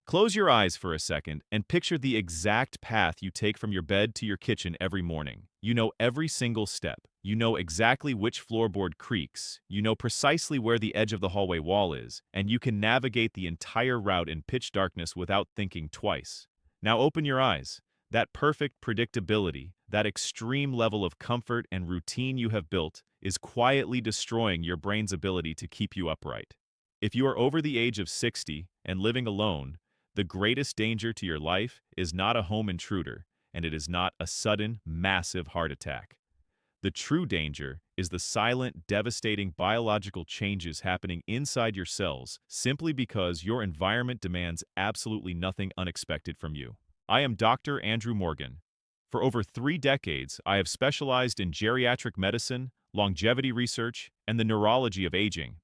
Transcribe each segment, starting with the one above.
Close your eyes for a second and picture the exact path you take from your bed to your kitchen every morning. You know every single step. You know exactly which floorboard creaks. You know precisely where the edge of the hallway wall is, and you can navigate the entire route in pitch darkness without thinking twice. Now open your eyes. That perfect predictability, that extreme level of comfort and routine you have built, is quietly destroying your brain's ability to keep you upright. If you are over the age of 60 and living alone, the greatest danger to your life is not a home intruder, and it is not a sudden, massive heart attack. The true danger is the silent, devastating biological changes happening inside your cells simply because your environment demands absolutely nothing unexpected from you. I am Dr. Andrew Morgan. For over 3 decades, I have specialized in geriatric medicine, longevity research, and the neurology of aging.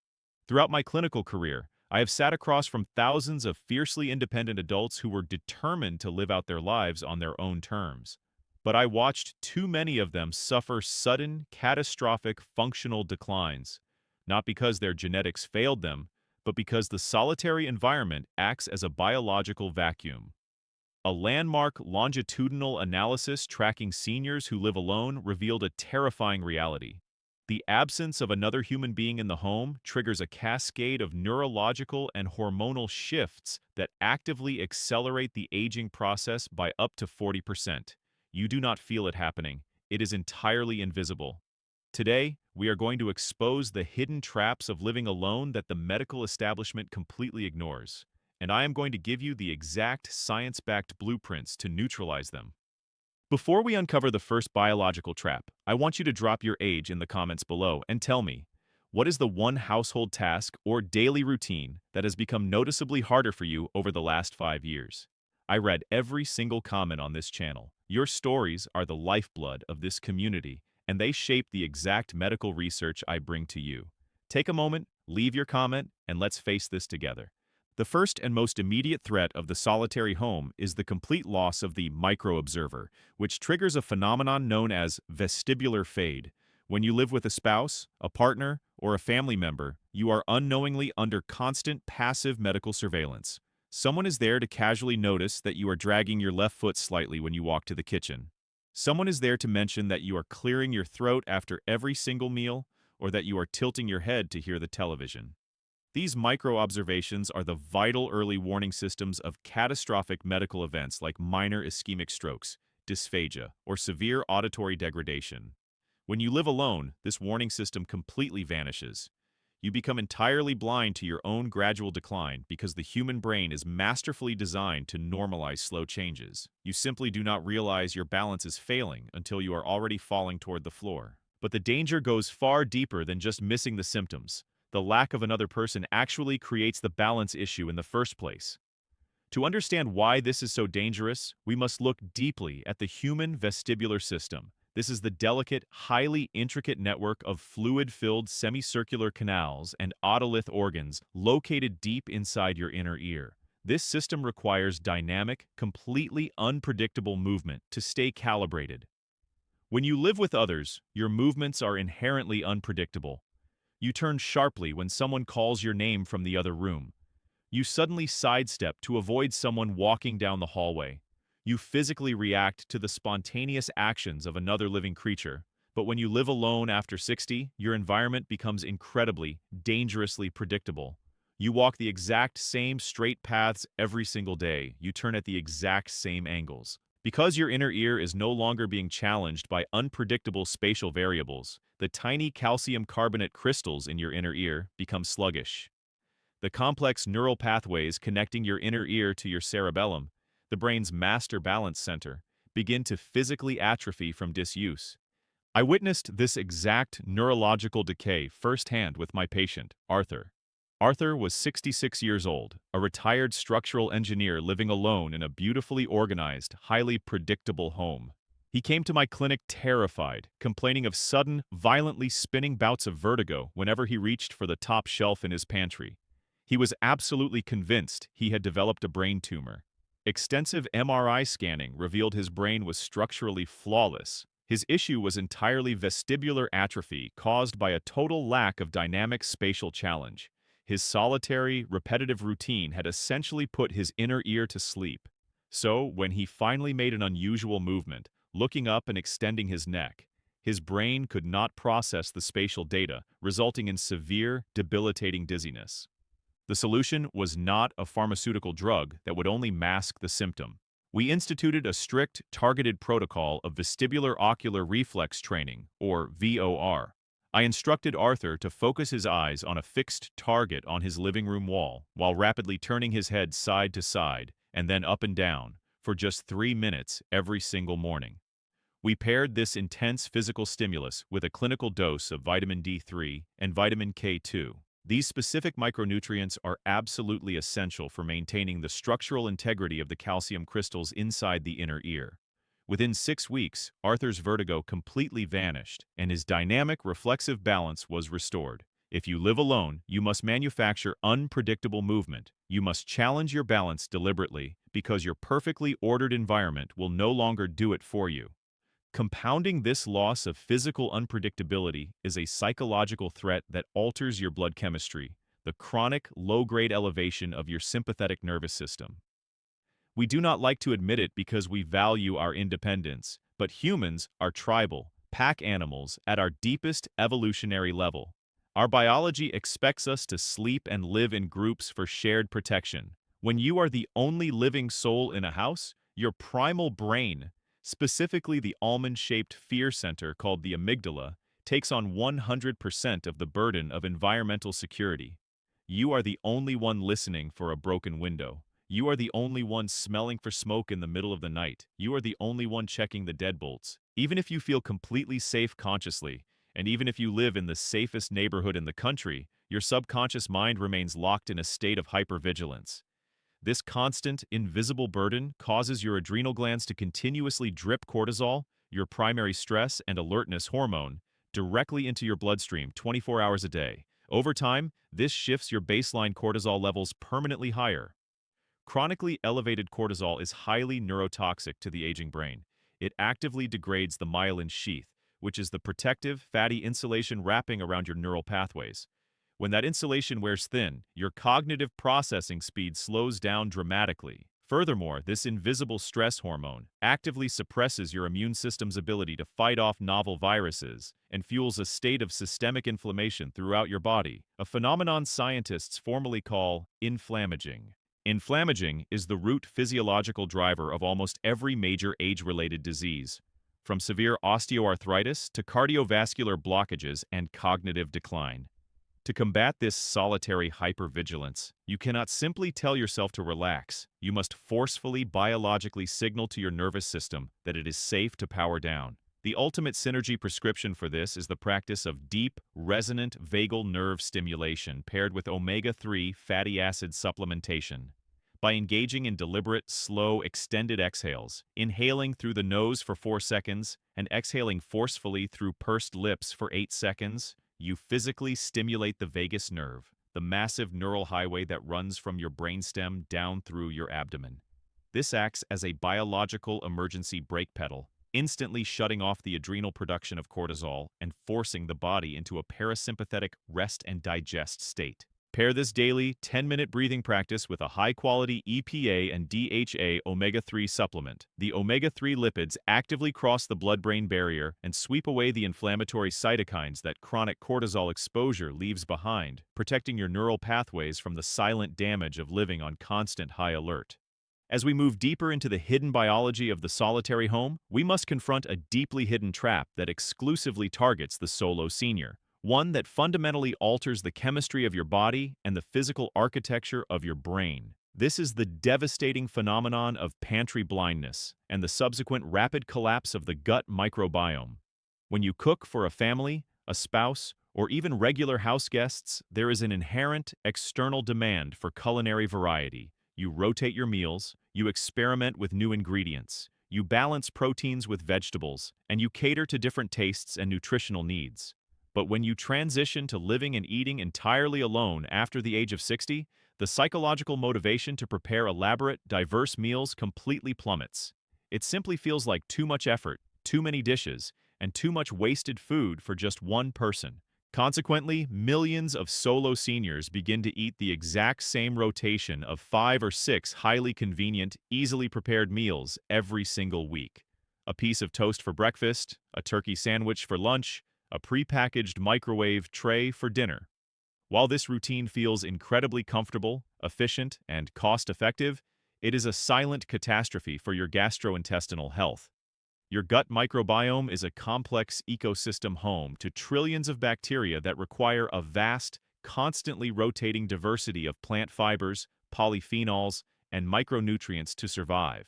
Throughout my clinical career, I have sat across from thousands of fiercely independent adults who were determined to live out their lives on their own terms. But I watched too many of them suffer sudden, catastrophic functional declines, not because their genetics failed them, but because the solitary environment acts as a biological vacuum. A landmark longitudinal analysis tracking seniors who live alone revealed a terrifying reality. The absence of another human being in the home triggers a cascade of neurological and hormonal shifts that actively accelerate the aging process by up to 40%. You do not feel it happening. It is entirely invisible. Today, we are going to expose the hidden traps of living alone that the medical establishment completely ignores, and I am going to give you the exact science-backed blueprints to neutralize them. Before we uncover the first biological trap, I want you to drop your age in the comments below and tell me, what is the one household task or daily routine that has become noticeably harder for you over the last 5 years? I read every single comment on this channel. Your stories are the lifeblood of this community, and they shape the exact medical research I bring to you. Take a moment, leave your comment, and let's face this together. The first and most immediate threat of the solitary home is the complete loss of the microobserver, which triggers a phenomenon known as vestibular fade. When you live with a spouse, a partner, or a family member, you are unknowingly under constant passive medical surveillance. Someone is there to casually notice that you are dragging your left foot slightly when you walk to the kitchen. Someone is there to mention that you are clearing your throat after every single meal, or that you are tilting your head to hear the television. These micro-observations are the vital early warning systems of catastrophic medical events like minor ischemic strokes, dysphagia, or severe auditory degradation. When you live alone, this warning system completely vanishes. You become entirely blind to your own gradual decline because the human brain is masterfully designed to normalize slow changes. You simply do not realize your balance is failing until you are already falling toward the floor. But the danger goes far deeper than just missing the symptoms. The lack of another person actually creates the balance issue in the first place. To understand why this is so dangerous, we must look deeply at the human vestibular system. This is the delicate, highly intricate network of fluid-filled semicircular canals and otolith organs located deep inside your inner ear. This system requires dynamic, completely unpredictable movement to stay calibrated. When you live with others, your movements are inherently unpredictable. You turn sharply when someone calls your name from the other room. You suddenly sidestep to avoid someone walking down the hallway. You physically react to the spontaneous actions of another living creature. But when you live alone after 60, your environment becomes incredibly, dangerously predictable. You walk the exact same straight paths every single day. You turn at the exact same angles. Because your inner ear is no longer being challenged by unpredictable spatial variables, the tiny calcium carbonate crystals in your inner ear become sluggish. The complex neural pathways connecting your inner ear to your cerebellum, the brain's master balance center, begin to physically atrophy from disuse. I witnessed this exact neurological decay firsthand with my patient, Arthur. Arthur was 66 years old, a retired structural engineer living alone in a beautifully organized, highly predictable home. He came to my clinic terrified, complaining of sudden, violently spinning bouts of vertigo whenever he reached for the top shelf in his pantry. He was absolutely convinced he had developed a brain tumor. Extensive MRI scanning revealed his brain was structurally flawless. His issue was entirely vestibular atrophy caused by a total lack of dynamic spatial challenge. His solitary, repetitive routine had essentially put his inner ear to sleep. So, when he finally made an unusual movement, looking up and extending his neck, his brain could not process the spatial data, resulting in severe, debilitating dizziness. The solution was not a pharmaceutical drug that would only mask the symptom. We instituted a strict, targeted protocol of vestibular ocular reflex training, or VOR. I instructed Arthur to focus his eyes on a fixed target on his living room wall, while rapidly turning his head side to side, and then up and down, for just 3 minutes every single morning. We paired this intense physical stimulus with a clinical dose of vitamin D3 and vitamin K2. These specific micronutrients are absolutely essential for maintaining the structural integrity of the calcium crystals inside the inner ear. Within 6 weeks, Arthur's vertigo completely vanished, and his dynamic, reflexive balance was restored. If you live alone, you must manufacture unpredictable movement. You must challenge your balance deliberately, because your perfectly ordered environment will no longer do it for you. Compounding this loss of physical unpredictability is a psychological threat that alters your blood chemistry, the chronic, low-grade elevation of your sympathetic nervous system. We do not like to admit it because we value our independence, but humans are tribal, pack animals at our deepest evolutionary level. Our biology expects us to sleep and live in groups for shared protection. When you are the only living soul in a house, your primal brain, specifically the almond-shaped fear center called the amygdala, takes on 100% of the burden of environmental security. You are the only one listening for a broken window. You are the only one smelling for smoke in the middle of the night. You are the only one checking the deadbolts. Even if you feel completely safe consciously, and even if you live in the safest neighborhood in the country, your subconscious mind remains locked in a state of hypervigilance. This constant, invisible burden causes your adrenal glands to continuously drip cortisol, your primary stress and alertness hormone, directly into your bloodstream 24 hours a day. Over time, this shifts your baseline cortisol levels permanently higher. Chronically elevated cortisol is highly neurotoxic to the aging brain. It actively degrades the myelin sheath, which is the protective, fatty insulation wrapping around your neural pathways. When that insulation wears thin, your cognitive processing speed slows down dramatically. Furthermore, this invisible stress hormone actively suppresses your immune system's ability to fight off novel viruses and fuels a state of systemic inflammation throughout your body, a phenomenon scientists formally call inflammaging. Inflammaging is the root physiological driver of almost every major age-related disease, from severe osteoarthritis to cardiovascular blockages and cognitive decline. To combat this solitary hypervigilance, you cannot simply tell yourself to relax. You must forcefully biologically signal to your nervous system that it is safe to power down. The ultimate synergy prescription for this is the practice of deep, resonant vagal nerve stimulation paired with omega-3 fatty acid supplementation. By engaging in deliberate, slow, extended exhales, inhaling through the nose for 4 seconds and exhaling forcefully through pursed lips for 8 seconds, you physically stimulate the vagus nerve, the massive neural highway that runs from your brainstem down through your abdomen. This acts as a biological emergency brake pedal, instantly shutting off the adrenal production of cortisol and forcing the body into a parasympathetic rest and digest state. Pair this daily 10-minute breathing practice with a high-quality EPA and DHA omega-3 supplement. The omega-3 lipids actively cross the blood-brain barrier and sweep away the inflammatory cytokines that chronic cortisol exposure leaves behind, protecting your neural pathways from the silent damage of living on constant high alert. As we move deeper into the hidden biology of the solitary home, we must confront a deeply hidden trap that exclusively targets the solo senior. One that fundamentally alters the chemistry of your body and the physical architecture of your brain. This is the devastating phenomenon of pantry blindness and the subsequent rapid collapse of the gut microbiome. When you cook for a family, a spouse, or even regular house guests, there is an inherent external demand for culinary variety. You rotate your meals, you experiment with new ingredients, you balance proteins with vegetables, and you cater to different tastes and nutritional needs. But when you transition to living and eating entirely alone after the age of 60, the psychological motivation to prepare elaborate, diverse meals completely plummets. It simply feels like too much effort, too many dishes, and too much wasted food for just one person. Consequently, millions of solo seniors begin to eat the exact same rotation of 5 or 6 highly convenient, easily prepared meals every single week. A piece of toast for breakfast, a turkey sandwich for lunch, a prepackaged microwave tray for dinner. While this routine feels incredibly comfortable, efficient, and cost-effective, it is a silent catastrophe for your gastrointestinal health. Your gut microbiome is a complex ecosystem home to trillions of bacteria that require a vast, constantly rotating diversity of plant fibers, polyphenols, and micronutrients to survive.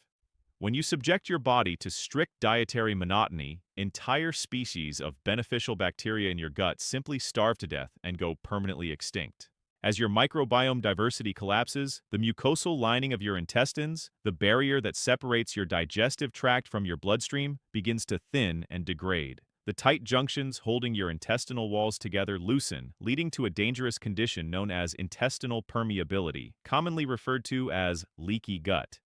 When you subject your body to strict dietary monotony, entire species of beneficial bacteria in your gut simply starve to death and go permanently extinct. As your microbiome diversity collapses, the mucosal lining of your intestines, the barrier that separates your digestive tract from your bloodstream, begins to thin and degrade. The tight junctions holding your intestinal walls together loosen, leading to a dangerous condition known as intestinal permeability, commonly referred to as leaky gut.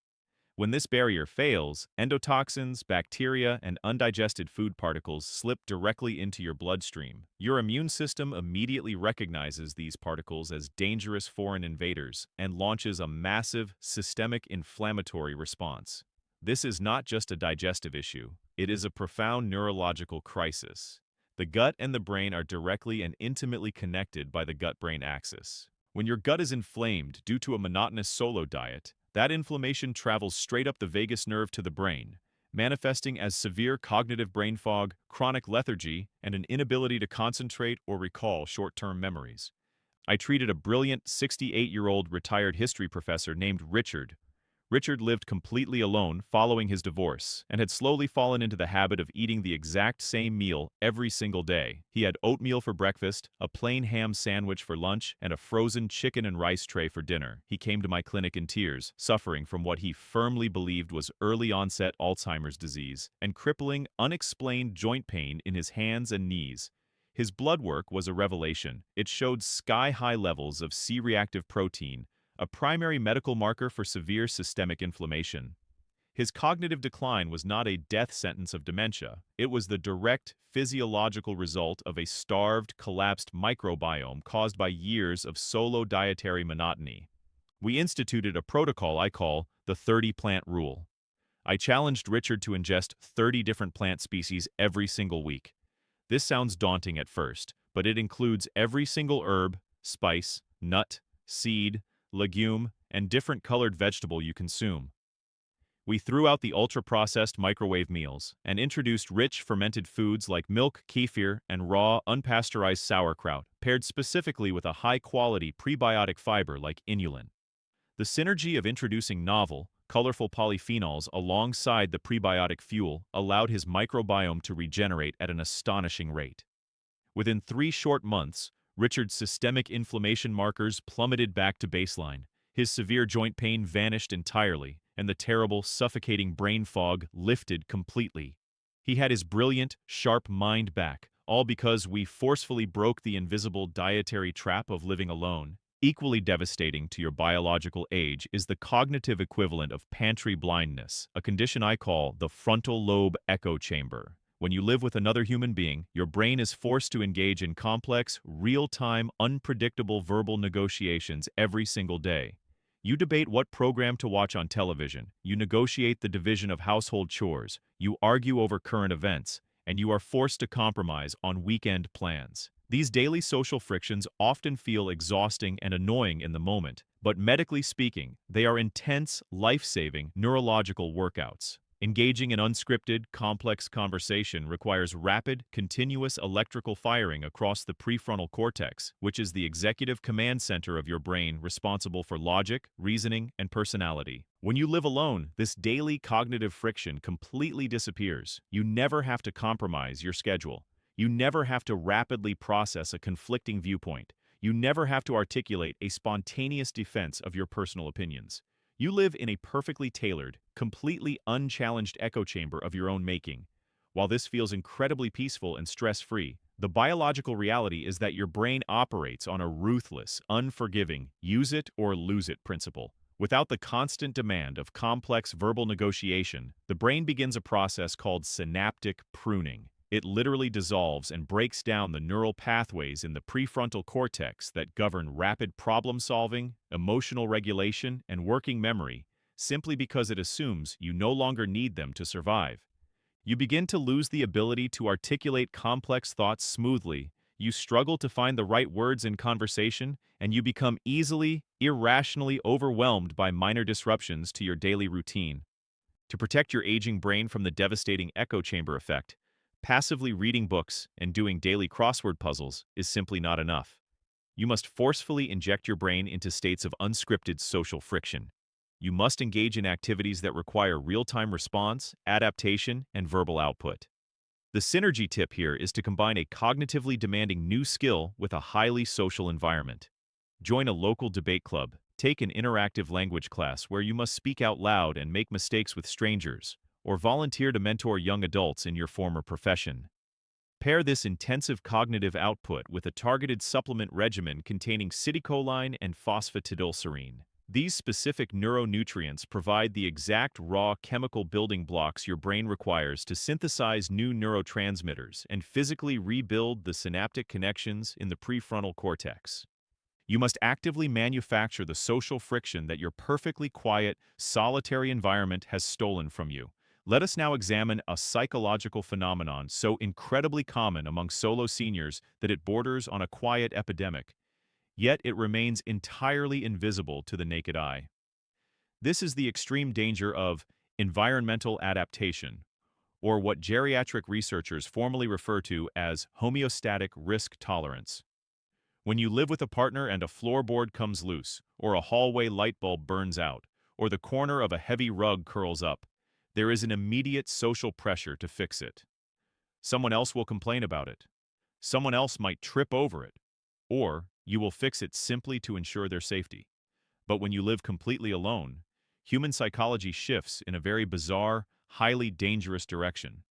When this barrier fails, endotoxins, bacteria, and undigested food particles slip directly into your bloodstream. Your immune system immediately recognizes these particles as dangerous foreign invaders and launches a massive, systemic inflammatory response. This is not just a digestive issue, it is a profound neurological crisis. The gut and the brain are directly and intimately connected by the gut-brain axis. When your gut is inflamed due to a monotonous solo diet, that inflammation travels straight up the vagus nerve to the brain, manifesting as severe cognitive brain fog, chronic lethargy, and an inability to concentrate or recall short-term memories. I treated a brilliant 68-year-old retired history professor named Richard. Richard lived completely alone following his divorce and had slowly fallen into the habit of eating the exact same meal every single day. He had oatmeal for breakfast, a plain ham sandwich for lunch, and a frozen chicken and rice tray for dinner. He came to my clinic in tears, suffering from what he firmly believed was early-onset Alzheimer's disease and crippling, unexplained joint pain in his hands and knees. His blood work was a revelation. It showed sky-high levels of C-reactive protein, a primary medical marker for severe systemic inflammation. His cognitive decline was not a death sentence of dementia. It was the direct physiological result of a starved, collapsed microbiome caused by years of solo dietary monotony. We instituted a protocol I call the 30-plant rule. I challenged Richard to ingest 30 different plant species every single week. This sounds daunting at first, but it includes every single herb, spice, nut, seed, legume, and different colored vegetable you consume. We threw out the ultra-processed microwave meals and introduced rich fermented foods like milk, kefir, and raw, unpasteurized sauerkraut, paired specifically with a high-quality prebiotic fiber like inulin. The synergy of introducing novel, colorful polyphenols alongside the prebiotic fuel allowed his microbiome to regenerate at an astonishing rate. Within 3 short months, Richard's systemic inflammation markers plummeted back to baseline, his severe joint pain vanished entirely, and the terrible, suffocating brain fog lifted completely. He had his brilliant, sharp mind back, all because we forcefully broke the invisible dietary trap of living alone. Equally devastating to your biological age is the cognitive equivalent of pantry blindness, a condition I call the frontal lobe echo chamber. When you live with another human being, your brain is forced to engage in complex, real-time, unpredictable verbal negotiations every single day. You debate what program to watch on television, you negotiate the division of household chores, you argue over current events, and you are forced to compromise on weekend plans. These daily social frictions often feel exhausting and annoying in the moment, but medically speaking, they are intense, life-saving neurological workouts. Engaging in unscripted, complex conversation requires rapid, continuous electrical firing across the prefrontal cortex, which is the executive command center of your brain responsible for logic, reasoning, and personality. When you live alone, this daily cognitive friction completely disappears. You never have to compromise your schedule. You never have to rapidly process a conflicting viewpoint. You never have to articulate a spontaneous defense of your personal opinions. You live in a perfectly tailored, completely unchallenged echo chamber of your own making. While this feels incredibly peaceful and stress-free, the biological reality is that your brain operates on a ruthless, unforgiving, use-it-or-lose-it principle. Without the constant demand of complex verbal negotiation, the brain begins a process called synaptic pruning. It literally dissolves and breaks down the neural pathways in the prefrontal cortex that govern rapid problem-solving, emotional regulation, and working memory, simply because it assumes you no longer need them to survive. You begin to lose the ability to articulate complex thoughts smoothly, you struggle to find the right words in conversation, and you become easily, irrationally overwhelmed by minor disruptions to your daily routine. To protect your aging brain from the devastating echo chamber effect, passively reading books and doing daily crossword puzzles is simply not enough. You must forcefully inject your brain into states of unscripted social friction. You must engage in activities that require real-time response, adaptation, and verbal output. The synergy tip here is to combine a cognitively demanding new skill with a highly social environment. Join a local debate club, take an interactive language class where you must speak out loud and make mistakes with strangers, or volunteer to mentor young adults in your former profession. Pair this intensive cognitive output with a targeted supplement regimen containing citicoline and phosphatidylserine. These specific neuronutrients provide the exact raw chemical building blocks your brain requires to synthesize new neurotransmitters and physically rebuild the synaptic connections in the prefrontal cortex. You must actively manufacture the social friction that your perfectly quiet, solitary environment has stolen from you. Let us now examine a psychological phenomenon so incredibly common among solo seniors that it borders on a quiet epidemic, yet it remains entirely invisible to the naked eye. This is the extreme danger of environmental adaptation, or what geriatric researchers formally refer to as homeostatic risk tolerance. When you live with a partner and a floorboard comes loose, or a hallway light bulb burns out, or the corner of a heavy rug curls up, there is an immediate social pressure to fix it. Someone else will complain about it. Someone else might trip over it. Or you will fix it simply to ensure their safety. But when you live completely alone, human psychology shifts in a very bizarre, highly dangerous direction.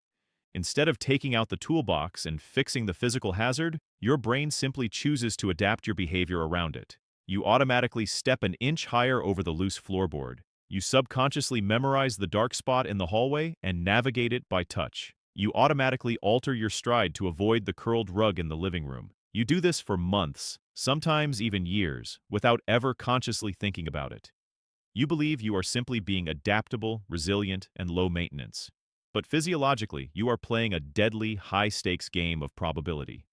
Instead of taking out the toolbox and fixing the physical hazard, your brain simply chooses to adapt your behavior around it. You automatically step an inch higher over the loose floorboard. You subconsciously memorize the dark spot in the hallway and navigate it by touch. You automatically alter your stride to avoid the curled rug in the living room. You do this for months, sometimes even years, without ever consciously thinking about it. You believe you are simply being adaptable, resilient, and low maintenance. But physiologically, you are playing a deadly, high-stakes game of probability.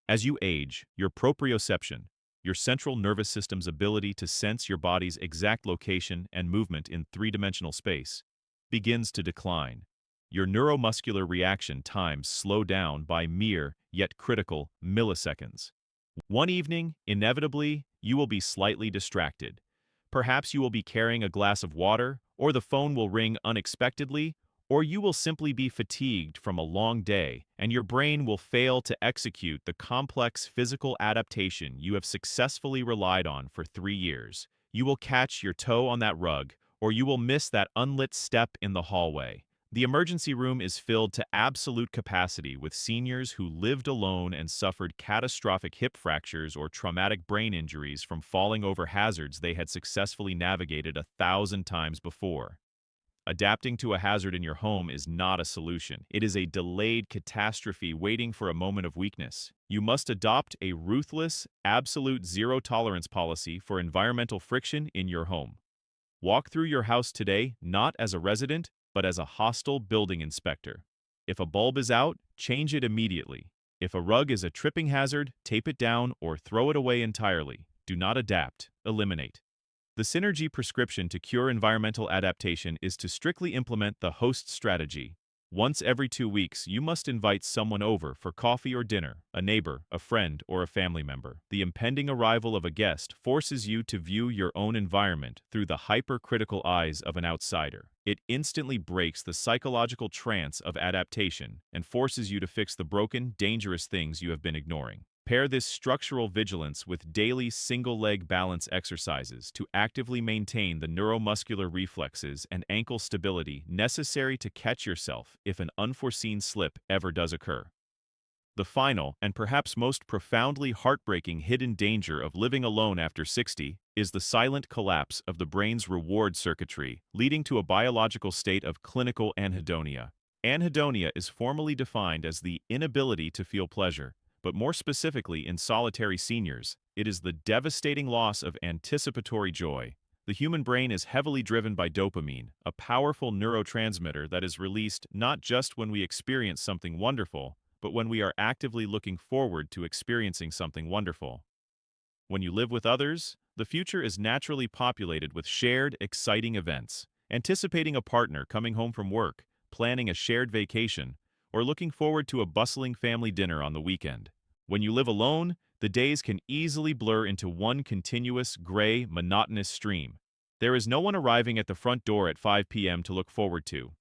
As you age, your proprioception, your central nervous system's ability to sense your body's exact location and movement in three-dimensional space, begins to decline. Your neuromuscular reaction times slow down by mere, yet critical, milliseconds. One evening, inevitably, you will be slightly distracted. Perhaps you will be carrying a glass of water, or the phone will ring unexpectedly, or you will simply be fatigued from a long day, and your brain will fail to execute the complex physical adaptation you have successfully relied on for 3 years. You will catch your toe on that rug, or you will miss that unlit step in the hallway. The emergency room is filled to absolute capacity with seniors who lived alone and suffered catastrophic hip fractures or traumatic brain injuries from falling over hazards they had successfully navigated 1,000 times before. Adapting to a hazard in your home is not a solution. It is a delayed catastrophe waiting for a moment of weakness. You must adopt a ruthless, absolute zero-tolerance policy for environmental friction in your home. Walk through your house today not as a resident, but as a hostile building inspector. If a bulb is out, change it immediately. If a rug is a tripping hazard, tape it down or throw it away entirely. Do not adapt, eliminate. The synergy prescription to cure environmental adaptation is to strictly implement the host strategy. Once every 2 weeks, you must invite someone over for coffee or dinner, a neighbor, a friend, or a family member. The impending arrival of a guest forces you to view your own environment through the hypercritical eyes of an outsider. It instantly breaks the psychological trance of adaptation and forces you to fix the broken, dangerous things you have been ignoring. Pair this structural vigilance with daily single-leg balance exercises to actively maintain the neuromuscular reflexes and ankle stability necessary to catch yourself if an unforeseen slip ever does occur. The final, and perhaps most profoundly heartbreaking hidden danger of living alone after 60 is the silent collapse of the brain's reward circuitry, leading to a biological state of clinical anhedonia. Anhedonia is formally defined as the inability to feel pleasure, but more specifically in solitary seniors, it is the devastating loss of anticipatory joy. The human brain is heavily driven by dopamine, a powerful neurotransmitter that is released not just when we experience something wonderful, but when we are actively looking forward to experiencing something wonderful. When you live with others, the future is naturally populated with shared, exciting events. Anticipating a partner coming home from work, planning a shared vacation, or looking forward to a bustling family dinner on the weekend. When you live alone, the days can easily blur into one continuous, gray, monotonous stream. There is no one arriving at the front door at 5 p.m. to look forward to.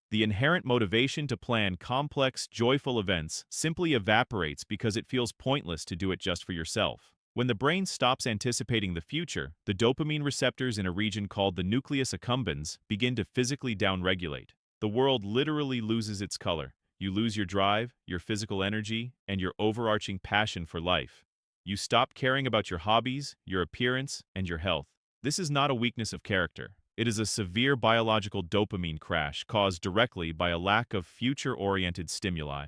The inherent motivation to plan complex, joyful events simply evaporates because it feels pointless to do it just for yourself. When the brain stops anticipating the future, the dopamine receptors in a region called the nucleus accumbens begin to physically downregulate. The world literally loses its color. You lose your drive, your physical energy, and your overarching passion for life. You stop caring about your hobbies, your appearance, and your health. This is not a weakness of character. It is a severe biological dopamine crash caused directly by a lack of future-oriented stimuli.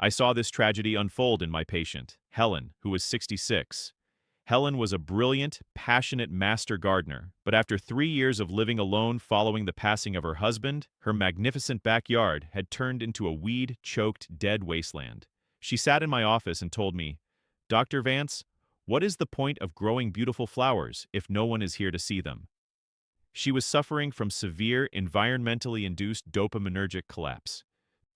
I saw this tragedy unfold in my patient, Helen, who was 66. Helen was a brilliant, passionate master gardener, but after 3 years of living alone following the passing of her husband, her magnificent backyard had turned into a weed-choked, dead wasteland. She sat in my office and told me, "Dr. Vance, what is the point of growing beautiful flowers if no one is here to see them?" She was suffering from severe, environmentally induced dopaminergic collapse.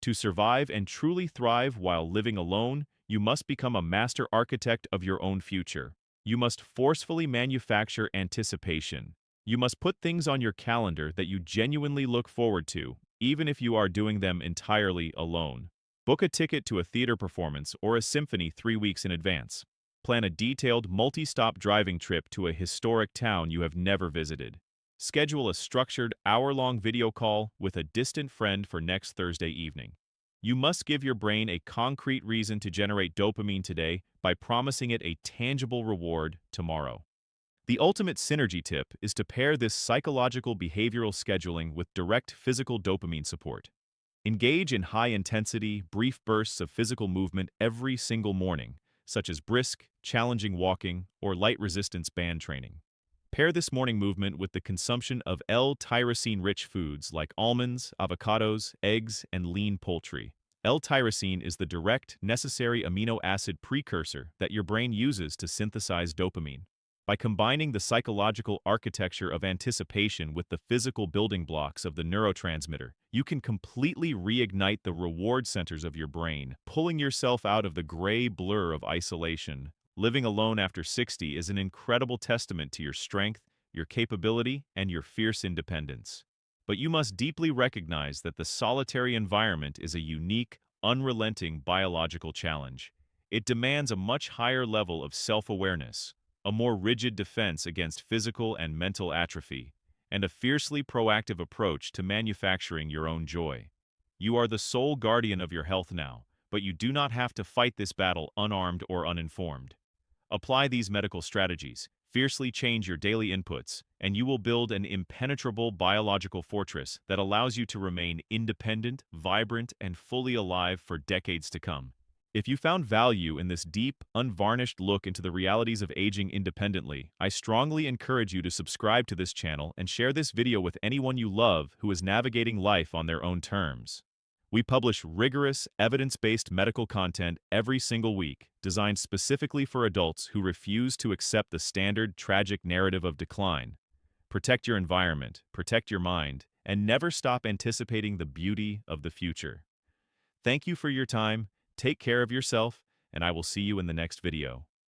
To survive and truly thrive while living alone, you must become a master architect of your own future. You must forcefully manufacture anticipation. You must put things on your calendar that you genuinely look forward to, even if you are doing them entirely alone. Book a ticket to a theater performance or a symphony 3 weeks in advance. Plan a detailed, multi-stop driving trip to a historic town you have never visited. Schedule a structured, hour-long video call with a distant friend for next Thursday evening. You must give your brain a concrete reason to generate dopamine today by promising it a tangible reward tomorrow. The ultimate synergy tip is to pair this psychological behavioral scheduling with direct physical dopamine support. Engage in high-intensity, brief bursts of physical movement every single morning, such as brisk, challenging walking or light resistance band training. Pair this morning movement with the consumption of L-tyrosine-rich foods like almonds, avocados, eggs, and lean poultry. L-tyrosine is the direct, necessary amino acid precursor that your brain uses to synthesize dopamine. By combining the psychological architecture of anticipation with the physical building blocks of the neurotransmitter, you can completely reignite the reward centers of your brain, pulling yourself out of the gray blur of isolation. Living alone after 60 is an incredible testament to your strength, your capability, and your fierce independence. But you must deeply recognize that the solitary environment is a unique, unrelenting biological challenge. It demands a much higher level of self-awareness, a more rigid defense against physical and mental atrophy, and a fiercely proactive approach to manufacturing your own joy. You are the sole guardian of your health now, but you do not have to fight this battle unarmed or uninformed. Apply these medical strategies, fiercely change your daily inputs, and you will build an impenetrable biological fortress that allows you to remain independent, vibrant, and fully alive for decades to come. If you found value in this deep, unvarnished look into the realities of aging independently, I strongly encourage you to subscribe to this channel and share this video with anyone you love who is navigating life on their own terms. We publish rigorous, evidence-based medical content every single week, designed specifically for adults who refuse to accept the standard, tragic narrative of decline. Protect your environment, protect your mind, and never stop anticipating the beauty of the future. Thank you for your time, take care of yourself, and I will see you in the next video.